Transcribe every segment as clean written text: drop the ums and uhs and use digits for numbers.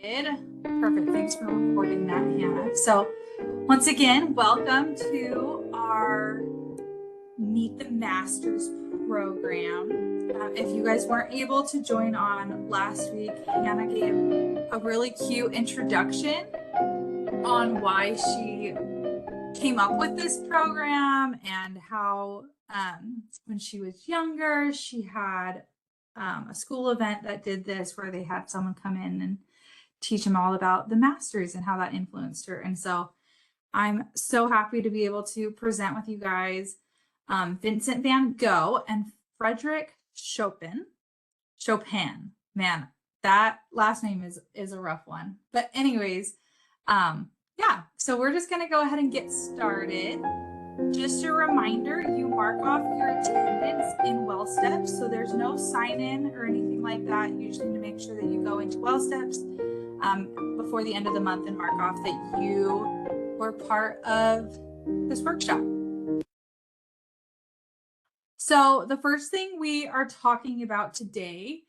Perfect. Thanks for recording that, Hannah. So, once again, welcome to our Meet the Masters program. If you guys weren't able to join on last week, Hannah gave a really cute introduction on why she came up with this program and how when she was younger, she had a school event that did this where they had someone come in and teach them all about the masters and how that influenced her. And so I'm so happy to be able to present with you guys Vincent van Gogh and Frederick Chopin. Chopin, man, that last name is a rough one. But anyways, yeah, so we're just gonna go ahead and get started. Just a reminder, you mark off your attendance in Well Steps, so there's no sign in or anything like that. You just need to make sure that you go into Well Steps before the end of the month and mark off that you were part of this workshop. So the first thing we are talking about today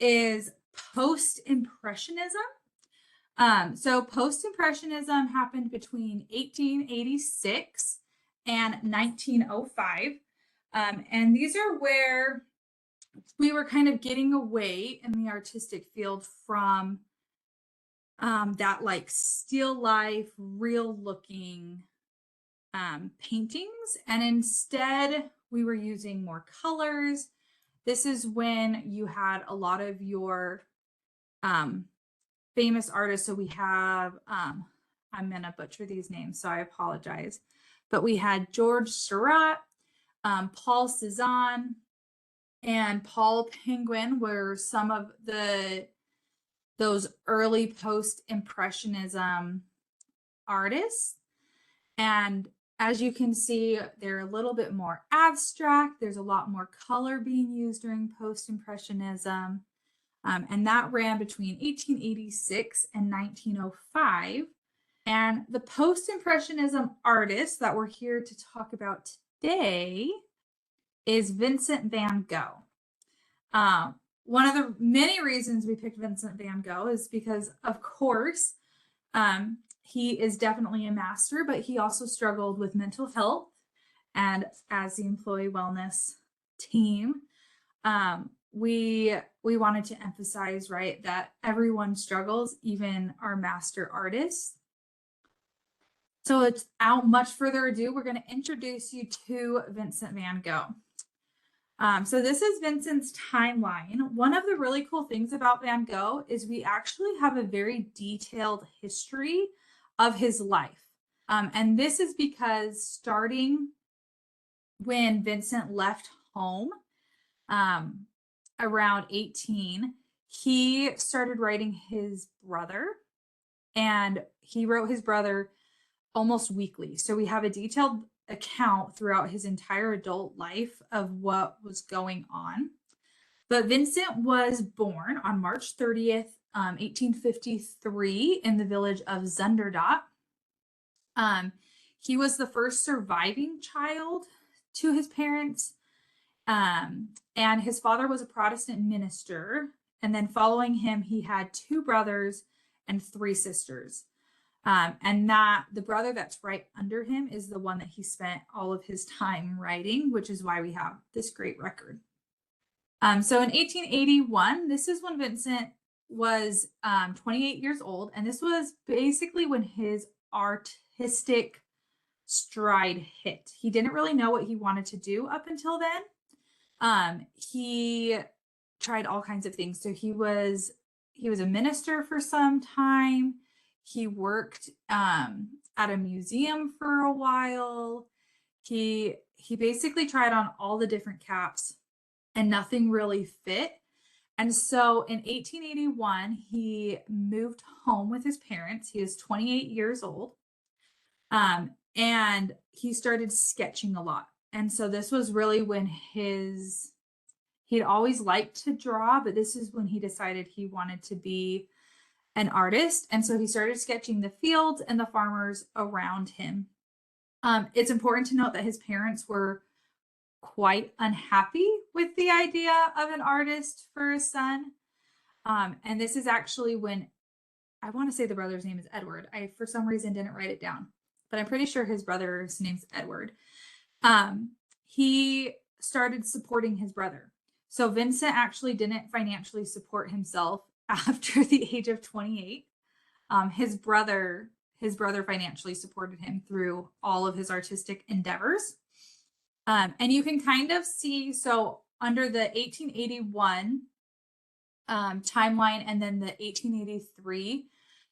is post-impressionism. So post-impressionism happened between 1886 and 1905. And these are where we were kind of getting away in the artistic field from that like still life, real looking paintings. And instead we were using more colors. This is when you had a lot of your famous artists. So we have, I'm going to butcher these names, so I apologize. But we had George Seurat, Paul Cézanne, and Paul Penguin were some of those early post-impressionism artists. And as you can see, they're a little bit more abstract. There's a lot more color being used during post-impressionism. And that ran between 1886 and 1905. And the post-impressionism artist that we're here to talk about today is Vincent van Gogh. One of the many reasons we picked Vincent van Gogh is because, of course, he is definitely a master, but he also struggled with mental health. And as the employee wellness team, we wanted to emphasize, right, that everyone struggles, even our master artists. So without much further ado, we're going to introduce you to Vincent van Gogh. So this is Vincent's timeline. One of the really cool things about Van Gogh is we actually have a very detailed history of his life. And this is because starting when Vincent left home around 18, he started writing his brother, and he wrote his brother almost weekly. So we have a detailed account throughout his entire adult life of what was going on. But Vincent was born on March 30th, 1853 in the village of Zunderdorp. He was the first surviving child to his parents. And his father was a Protestant minister. And then following him, he had 2 brothers and 3 sisters. And that the brother that's right under him is the one that he spent all of his time writing, which is why we have this great record. So in 1881, this is when Vincent was 28 years old. And this was basically when his artistic stride hit. He didn't really know what he wanted to do up until then. He tried all kinds of things. So he was a minister for some time. He worked at a museum for a while. He basically tried on all the different caps and nothing really fit. And so in 1881, he moved home with his parents. He is 28 years old. And he started sketching a lot. And so this was really when he'd always liked to draw, but this is when he decided he wanted to be an artist. And so he started sketching the fields and the farmers around him. It's important to note that his parents were quite unhappy with the idea of an artist for his son. And this is actually when I want to say the brother's name is Edward. I, for some reason, didn't write it down, but I'm pretty sure his brother's name's Edward. He started supporting his brother. So Vincent actually didn't financially support himself after the age of 28. His brother financially supported him through all of his artistic endeavors. And you can kind of see, so under the 1881 timeline and then the 1883,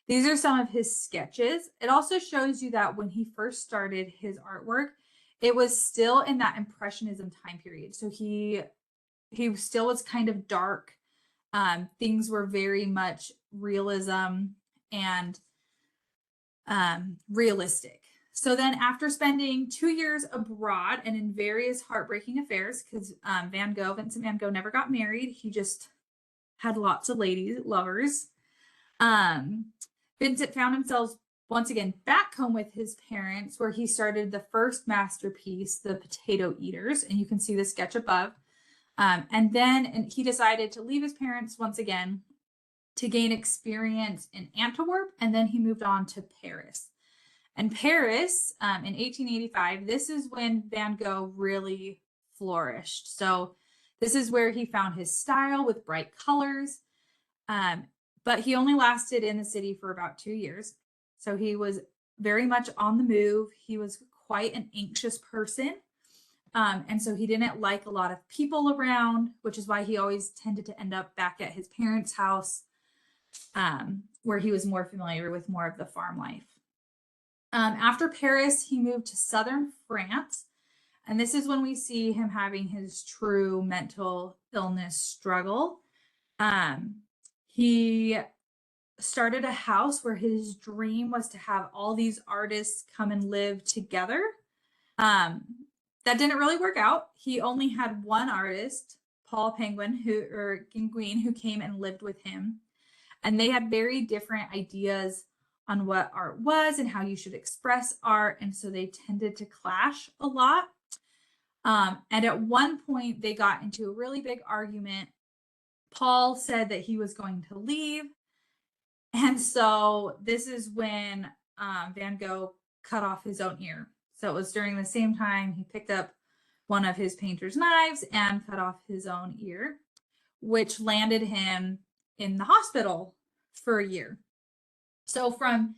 these are some of his sketches. It also shows you that when he first started his artwork, it was still in that Impressionism time period. So he still was kind of dark. Things were very much realism and realistic. So then after spending 2 years abroad and in various heartbreaking affairs, because Vincent van Gogh never got married, he just had lots of lovers. Vincent found himself once again back home with his parents, where he started the first masterpiece, The Potato Eaters, and you can see the sketch above. And then he decided to leave his parents once again to gain experience in Antwerp, and then he moved on to Paris. And Paris, in 1885, this is when Van Gogh really flourished. So this is where he found his style with bright colors, but he only lasted in the city for about 2 years. So he was very much on the move. He was quite an anxious person. And so he didn't like a lot of people around, which is why he always tended to end up back at his parents' house, where he was more familiar with more of the farm life. After Paris, he moved to southern France. And this is when we see him having his true mental illness struggle. He started a house where his dream was to have all these artists come and live together. That didn't really work out. He only had one artist, Paul Penguin, Gauguin, who came and lived with him. And they had very different ideas on what art was and how you should express art. And so they tended to clash a lot. And at one point, they got into a really big argument. Paul said that he was going to leave. And so this is when Van Gogh cut off his own ear. So it was during the same time he picked up one of his painter's knives and cut off his own ear, which landed him in the hospital for a year. So from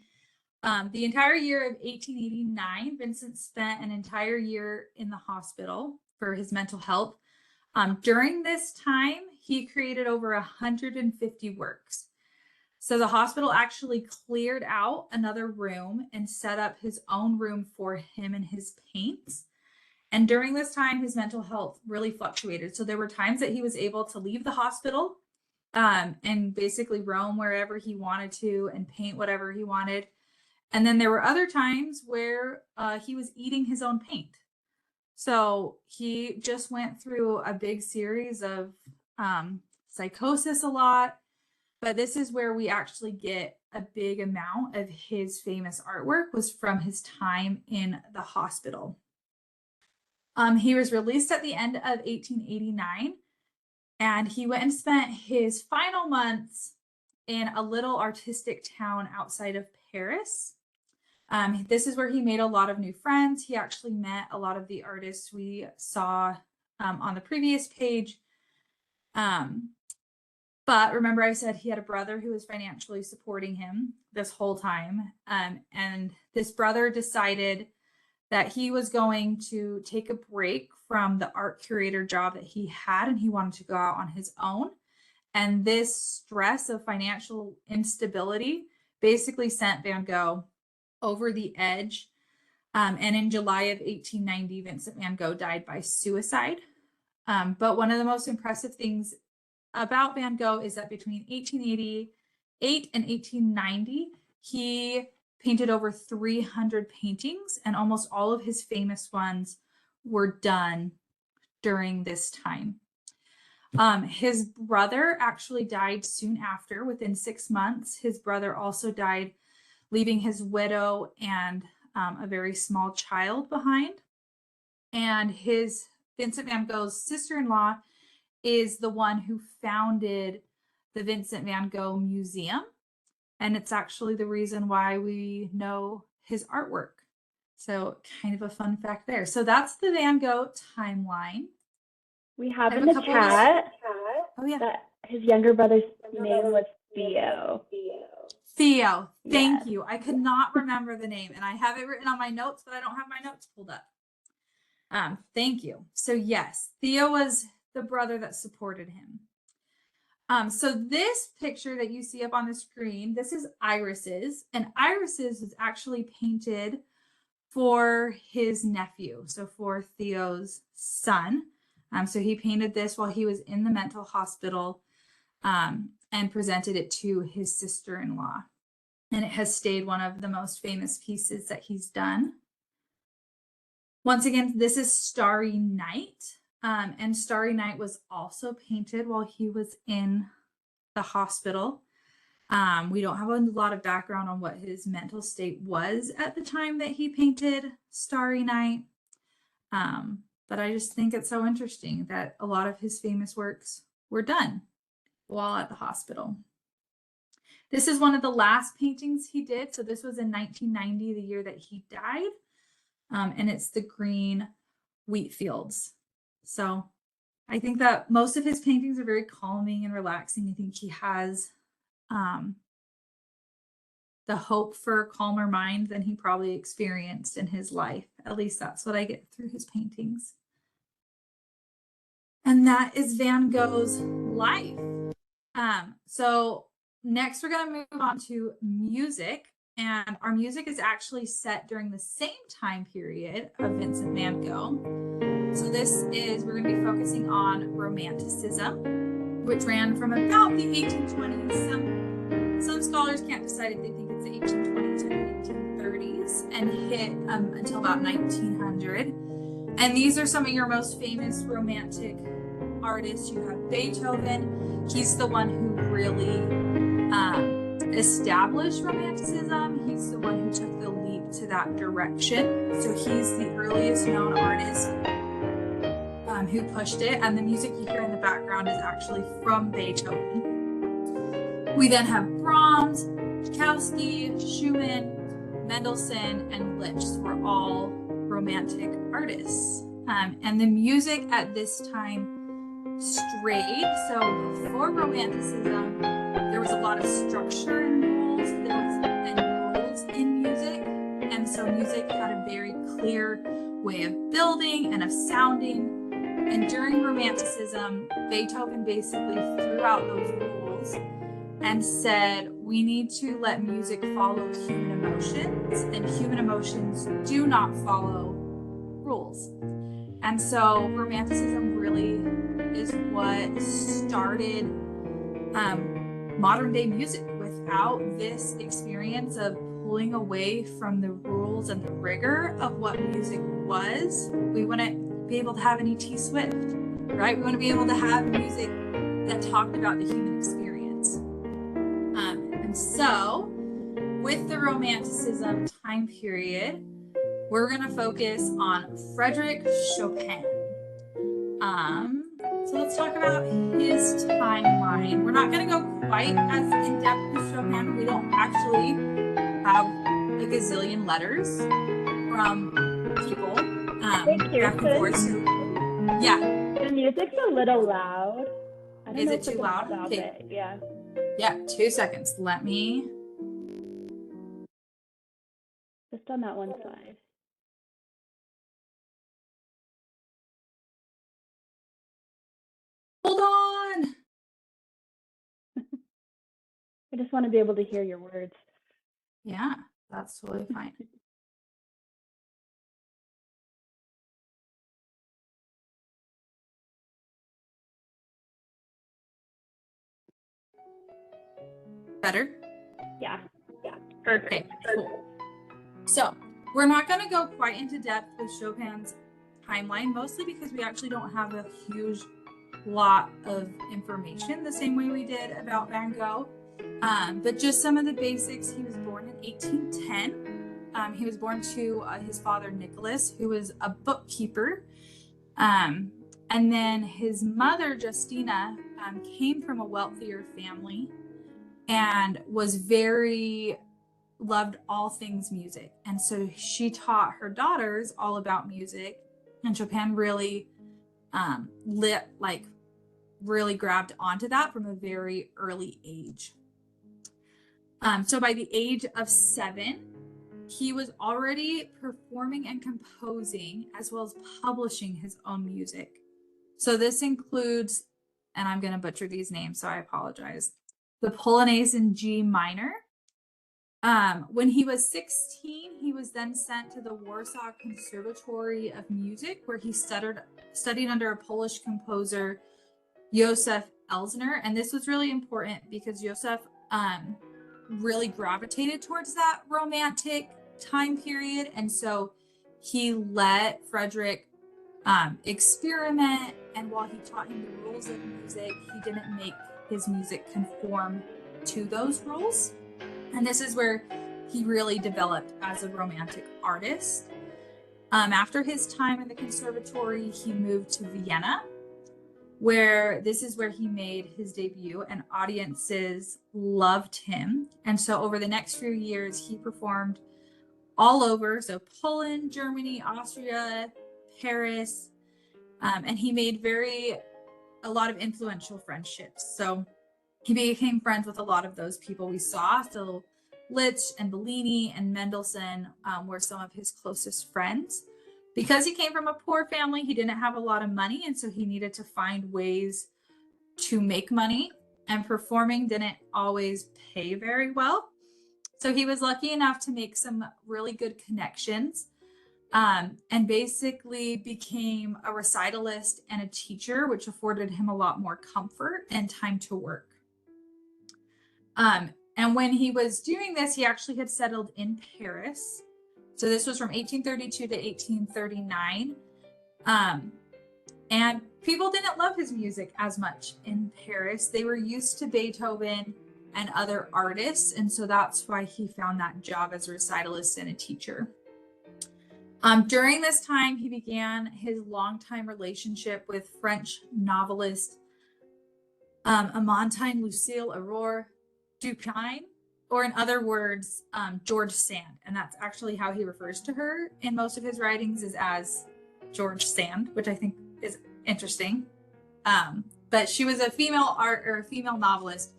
the entire year of 1889, Vincent spent an entire year in the hospital for his mental health. During this time, he created over 150 works. So the hospital actually cleared out another room and set up his own room for him and his paints. And during this time, his mental health really fluctuated. So there were times that he was able to leave the hospital and basically roam wherever he wanted to and paint whatever he wanted. And then there were other times where he was eating his own paint. So he just went through a big series of psychosis a lot. But this is where we actually get a big amount of his famous artwork was from his time in the hospital. He was released at the end of 1889, and he went and spent his final months in a little artistic town outside of Paris. This is where he made a lot of new friends. He actually met a lot of the artists we saw on the previous page. But remember, I said he had a brother who was financially supporting him this whole time. And this brother decided that he was going to take a break from the art curator job that he had, and he wanted to go out on his own. And this stress of financial instability basically sent Van Gogh over the edge. And in July of 1890, Vincent van Gogh died by suicide. But one of the most impressive things about Van Gogh is that between 1888 and 1890, he painted over 300 paintings, and almost all of his famous ones were done during this time. His brother actually died soon after, within 6 months. His brother also died, leaving his widow and a very small child behind. And Vincent van Gogh's sister-in-law is the one who founded the Vincent van Gogh Museum. And it's actually the reason why we know his artwork. So kind of a fun fact there. So that's the Van Gogh timeline. We have in the chat that his younger brother's name was Theo. Theo, thank you. I could not remember the name, and I have it written on my notes, but I don't have my notes pulled up. Thank you. So yes, Theo was the brother that supported him. So this picture that you see up on the screen, this is Irises, and Irises is actually painted for his nephew, so for Theo's son. So he painted this while he was in the mental hospital, and presented it to his sister-in-law. And it has stayed one of the most famous pieces that he's done. Once again, this is Starry Night. And Starry Night was also painted while he was in the hospital. We don't have a lot of background on what his mental state was at the time that he painted Starry Night. But I just think it's so interesting that a lot of his famous works were done while at the hospital. This is one of the last paintings he did. So this was in 1990, the year that he died. And it's the green wheat fields. So I think that most of his paintings are very calming and relaxing. I think he has the hope for a calmer mind than he probably experienced in his life. At least that's what I get through his paintings. And that is Van Gogh's life. So next we're going to move on to music. And our music is actually set during the same time period of Vincent van Gogh. So we're going to be focusing on Romanticism, which ran from about the 1820s. Some scholars can't decide if they think it's the 1820s or the 1830s, and hit until about 1900. And these are some of your most famous romantic artists. You have Beethoven. He's the one who really established Romanticism. He's the one who took the leap to that direction. So he's the earliest known artist who pushed it. And the music you hear in the background is actually from Beethoven. We then have Brahms, Tchaikovsky, Schumann, Mendelssohn, and Liszt were all romantic artists. And the music at this time strayed. So before Romanticism, there was a lot of structure and rules. In music. And so music had a very clear way of building and of sounding. And during Romanticism, Beethoven basically threw out those rules and said, we need to let music follow human emotions, and human emotions do not follow rules. And so Romanticism really is what started modern day music. Without this experience of pulling away from the rules and the rigor of what music was, we wouldn't be able to have any T Swift, right? We wouldn't be able to have music that talked about the human experience. And so with the Romanticism time period, we're going to focus on Frédéric Chopin. So let's talk about his timeline. We're not going to go quite as in-depth with Chopin. We don't actually have a gazillion letters from people back and forth. So, yeah. The music's a little loud. Is it too loud? Okay. Yeah. Yeah, 2 seconds. Let me. Just on that one side. Hold on. I just want to be able to hear your words. Yeah, that's totally fine. Better? Yeah. Perfect. Okay, cool. So we're not going to go quite into depth with Chopin's timeline, mostly because we actually don't have a huge lot of information the same way we did about Van Gogh. But just some of the basics. He was born in 1810. He was born to his father, Nicholas, who was a bookkeeper. And then his mother, Justina, came from a wealthier family. and was very loved all things music. And so she taught her daughters all about music, and Chopin really really grabbed onto that from a very early age. So by the age of 7, he was already performing and composing as well as publishing his own music. So this includes, and I'm going to butcher these names, so I apologize, the Polonaise in G minor. When he was 16, he was then sent to the Warsaw Conservatory of Music, where he studied under a Polish composer, Józef Elsner. And this was really important because Józef really gravitated towards that romantic time period. And so he let Frederick experiment. And while he taught him the rules of music, he didn't make his music conform to those rules. And this is where he really developed as a romantic artist. After his time in the conservatory, he moved to Vienna, where this is where he made his debut, and audiences loved him. And so over the next few years, he performed all over, so Poland, Germany, Austria, Paris, and he made a lot of influential friendships. So he became friends with a lot of those people we saw. So Liszt and Bellini and Mendelssohn were some of his closest friends. Because he came from a poor family, he didn't have a lot of money, and so he needed to find ways to make money, and performing didn't always pay very well. So he was lucky enough to make some really good connections, and basically became a recitalist and a teacher, which afforded him a lot more comfort and time to work. And when he was doing this, he actually had settled in Paris. So this was from 1832 to 1839. And people didn't love his music as much in Paris. They were used to Beethoven and other artists. And so that's why he found that job as a recitalist and a teacher. During this time, he began his longtime relationship with French novelist Amandine Lucille Aurore Dupin, or in other words, George Sand. And that's actually how he refers to her in most of his writings, is as George Sand, which I think is interesting. But she was a female novelist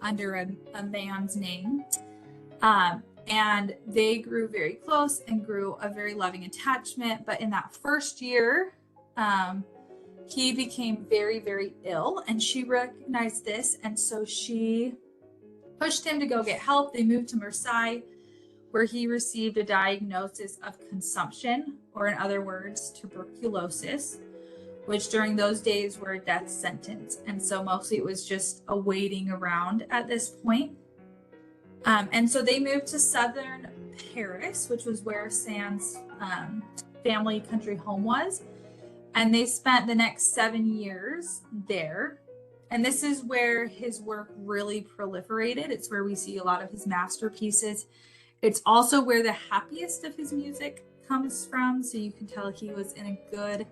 under a man's name. And they grew very close and grew a very loving attachment. But in that first year, he became very, very ill, and she recognized this. And so she pushed him to go get help. They moved to Marseille, where he received a diagnosis of consumption, or in other words, tuberculosis, which during those days were a death sentence. And so mostly it was just a waiting around at this point. And so they moved to southern Paris, which was where Sand's family country home was. And they spent the next 7 years there. And this is where his work really proliferated. It's where we see a lot of his masterpieces. It's also where the happiest of his music comes from. So you can tell he was in a good,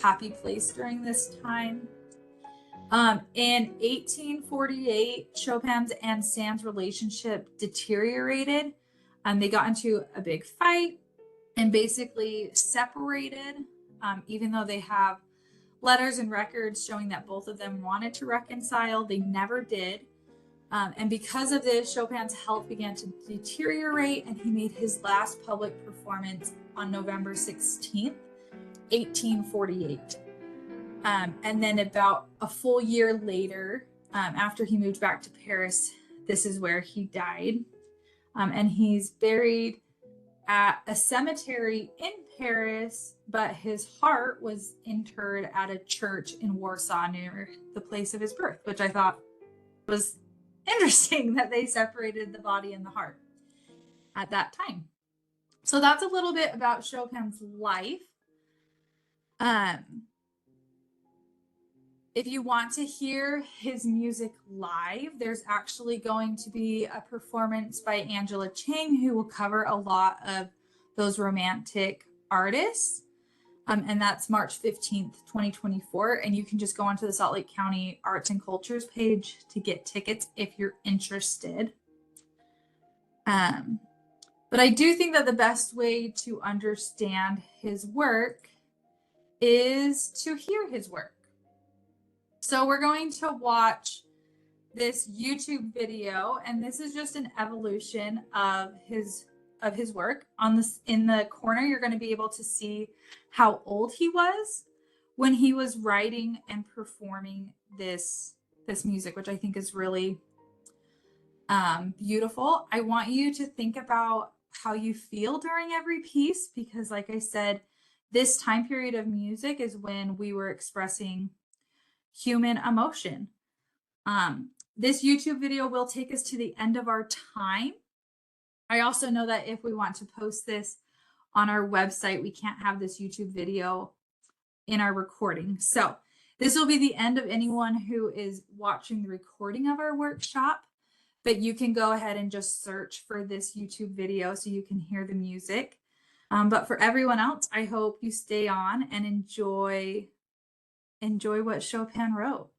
happy place during this time. In 1848, Chopin's and Sand's relationship deteriorated. They got into a big fight and basically separated, even though they have letters and records showing that both of them wanted to reconcile. They never did. And because of this, Chopin's health began to deteriorate, and he made his last public performance on November 16th, 1848. And then about a full year later, after he moved back to Paris, this is where he died. And he's buried at a cemetery in Paris, but his heart was interred at a church in Warsaw near the place of his birth, which I thought was interesting that they separated the body and the heart at that time. So that's a little bit about Chopin's life. If you want to hear his music live, there's actually going to be a performance by Angela Chang, who will cover a lot of those romantic artists. And that's March 15th, 2024. And you can just go onto the Salt Lake County Arts and Cultures page to get tickets if you're interested. But I do think that the best way to understand his work is to hear his work. So we're going to watch this YouTube video, and this is just an evolution of his work. On this, in the corner, you're going to be able to see how old he was when he was writing and performing this music, which I think is really beautiful. I want you to think about how you feel during every piece, because like I said, this time period of music is when we were expressing human emotion. This YouTube video will take us to the end of our time. I also know that if we want to post this on our website, we can't have this YouTube video in our recording. So this will be the end of anyone who is watching the recording of our workshop, but you can go ahead and just search for this YouTube video so you can hear the music. But for everyone else, I hope you stay on and enjoy what Chopin wrote.